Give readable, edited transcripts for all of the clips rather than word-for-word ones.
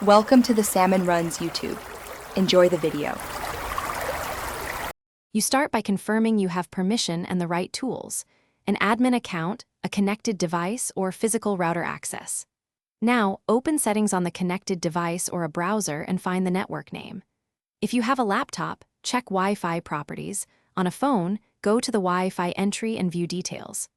Welcome to the Salmon Runs YouTube. Enjoy the video. You start by confirming you have permission and the right tools: an admin account, a connected device, or physical router access. Now, open settings on the connected device or a browser and find the network name. If you have a laptop, check Wi-Fi properties. On a phone, go to the Wi-Fi entry and view details.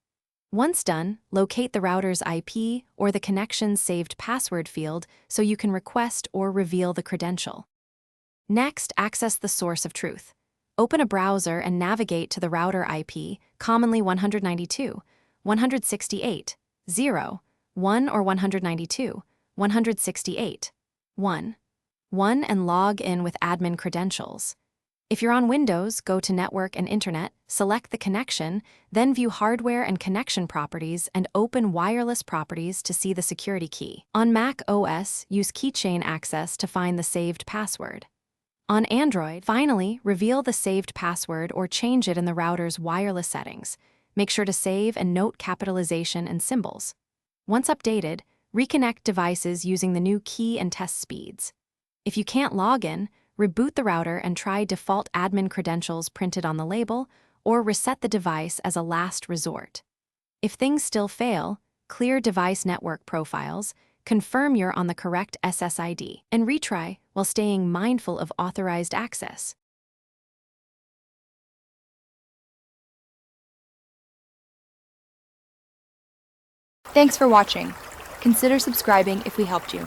Once done, locate the router's IP or the connection's saved password field so you can request or reveal the credential. Next, access the source of truth. Open a browser and navigate to the router IP, commonly 192, 168, 0, 1 or 192, 168, 1, and log in with admin credentials. If you're on Windows, go to Network and Internet, select the connection, then view Hardware and Connection Properties and open Wireless Properties to see the security key. On Mac OS, use Keychain Access to find the saved password. On Android, finally, reveal the saved password or change it in the router's wireless settings. Make sure to save and note capitalization and symbols. Once updated, reconnect devices using the new key and test speeds. If you can't log in, reboot the router and try default admin credentials printed on the label, or reset the device as a last resort. If things still fail, clear device network profiles, confirm you're on the correct SSID, and retry while staying mindful of authorized access. Thanks for watching. Consider subscribing if we helped you.